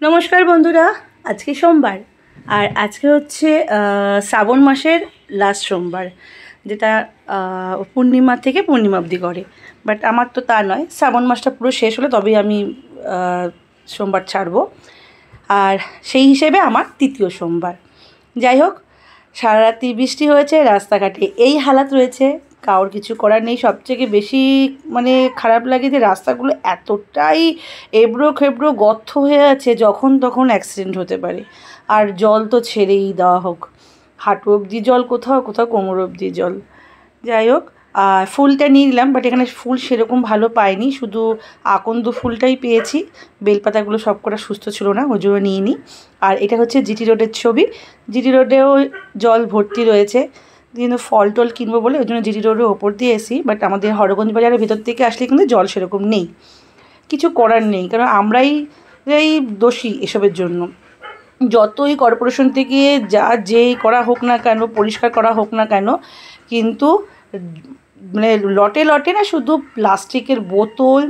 নমস্কার বন্ধুরা, আজকে সোমবার আর আজকে হচ্ছে শ্রাবণ মাসের লাস্ট সোমবার, যেটা পূর্ণিমা থেকে পূর্ণিমা অবধি করে। বাট আমার তো তা নয়, শ্রাবণ মাসটা পুরো শেষ হলে তবেই আমি সোমবার ছাড়বো। আর সেই হিসেবে আমার তৃতীয় সোমবার। যাই হোক, সারা রাত্রি বৃষ্টি হয়েছে, রাস্তাঘাটে এই হালাত রয়েছে, কারোর কিছু করার নেই। সবথেকে বেশি খারাপ লাগে যে রাস্তাগুলো এতটাই এবড়ো খেবড়ো গর্ত হয়ে আছে, যখন তখন অ্যাক্সিডেন্ট হতে পারে। আর জল তো ছেড়েই দেওয়া হোক, হাঁটু অবধি জল, কোথাও কোথাও কোমর অবধি জল। যাই হোক, ফুলটা নিয়ে নিলাম, বাট এখানে ফুল সেরকম ভালো পাইনি, শুধু আকন্দ ফুলটাই পেয়েছি। বেলপাতাগুলো সব কটা সুস্থ ছিল না, ওই জন্য নিয়ে নিই। আর এটা হচ্ছে জিটি রোডের ছবি। জিটি রোডেও জল ভর্তি রয়েছে, কিন্তু ফল টল কিনবো বলে ওই জন্য জিটি রোডের ওপর দিয়ে এসি। বাট আমাদের হরগঞ্জ বাজারের ভিতর থেকে আসলে কিন্তু জল সেরকম নেই, কিছু করার নেই, কারণ আমরাই দোষী এসবের জন্য। যতই কর্পোরেশন থেকে যেই করা হোক না কেন, পরিষ্কার করা হোক না কেন, কিন্তু লটে লটে না শুধু প্লাস্টিকের বোতল,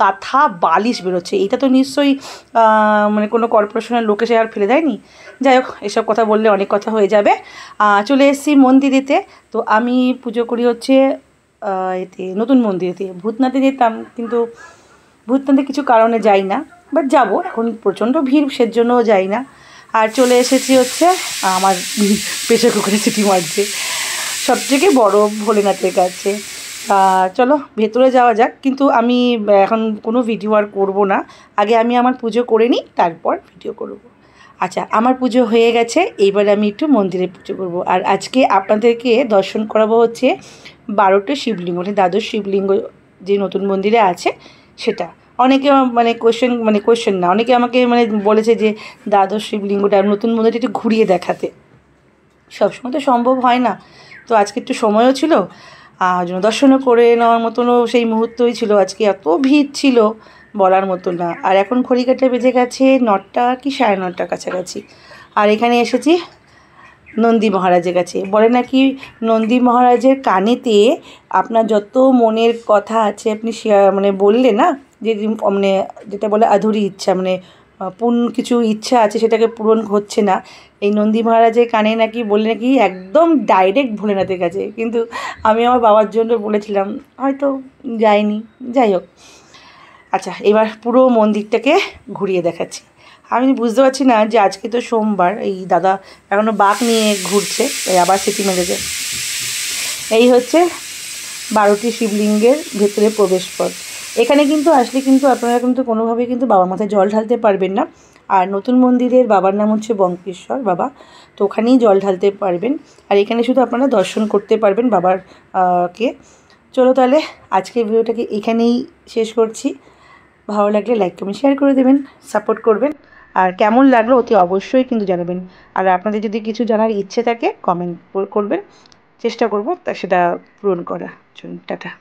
কাঁথা বালিশ বেরোচ্ছে। এটা তো নিশ্চয়ই কোনো কর্পোরেশনের লোক এসে আর ফেলে দেয়নি। যাই হোক, এসব কথা বললে অনেক কথা হয়ে যাবে। চলে এসেছি মন্দিরেতে। তো আমি পুজো করি হচ্ছে এতে নতুন মন্দিরেতে। ভূতনাথে যেতাম, কিন্তু ভূতনাথে কিছু কারণে যাই না, বাট যাবো, এখন প্রচণ্ড ভিড়, সেজন্যও যাই না। আর চলে এসেছি হচ্ছে আমার প্রেসার কুকারে সিটি মারছে, সবথেকে বড় ভোলেনাথের কাছে। চলো ভেতরে যাওয়া যাক, কিন্তু আমি এখন কোনো ভিডিও আর করবো না। আগে আমি আমার পুজো করে নিই, তারপর ভিডিও করব। আচ্ছা, আমার পুজো হয়ে গেছে, এইবার আমি একটু মন্দিরে পুজো করব। আর আজকে আপনাদেরকে দর্শন করাবো হচ্ছে 12টা শিবলিঙ্গ, দ্বাদশ শিবলিঙ্গ যে নতুন মন্দিরে আছে সেটা। অনেকে কোয়েশ্চেন না, অনেকে আমাকে বলেছে যে দ্বাদশ শিবলিঙ্গটা নতুন মন্দিরটা একটু ঘুরিয়ে দেখাতে। সবসময় তো সম্ভব হয় না, তো আজকে একটু সময়ও ছিল, জন্য দর্শনও করে নেওয়ার মতনও সেই মুহূর্তই ছিল। আজকে এত ভিড় ছিল বলার মতো না। আর এখন ঘড়িকাটা বেজে গেছে 9টা কি 9:30 কাছাকাছি। আর এখানে এসেছি নন্দী মহারাজের কাছে। বলে নাকি নন্দী মহারাজের কানেতে আপনার যত মনের কথা আছে আপনি বললে না, যে যেটা বলে আধুরি ইচ্ছা, কিছু ইচ্ছা আছে সেটাকে পূরণ হচ্ছে না, এই নন্দী মহারাজের কানে নাকি বললে নাকি একদম ডাইরেক্ট ভোলেনাথের কাছে। কিন্তু আমি আমার বাবার জন্য বলেছিলাম, হয়তো যাইনি। যাই হোক, আচ্ছা, এবার পুরো মন্দিরটাকে ঘুরিয়ে দেখাচ্ছি। আমি বুঝতে পারছি না যে আজকে তো সোমবার, এই দাদা এখনও বাঁক নিয়ে ঘুরছে, আবার সিটি মেরেছে। এই হচ্ছে 12টি শিবলিঙ্গের ভেতরে প্রবেশ পথ। এখানে কিন্তু আসলে কিন্তু আপনারা কিন্তু কোনোভাবেই কিন্তু বাবার মাথায় জল ঢালতে পারবেন না। আর নতুন মন্দিরের বাবার নাম হচ্ছে বঙ্কেশ্বর বাবা, তো ওখানেই জল ঢালতে পারবেন। আর এখানে শুধু আপনারা দর্শন করতে পারবেন বাবার কে। চলো তাহলে আজকের ভিডিওটাকে এখানেই শেষ করছি। ভালো লাগলে লাইক কমেন্ট শেয়ার করে দেবেন, সাপোর্ট করবেন। আর কেমন লাগলো অতি অবশ্যই কিন্তু জানাবেন। আর আপনাদের যদি কিছু জানার ইচ্ছে থাকে কমেন্ট করবেন, চেষ্টা করব তা সেটা পূরণ করার জন্য। টাটা।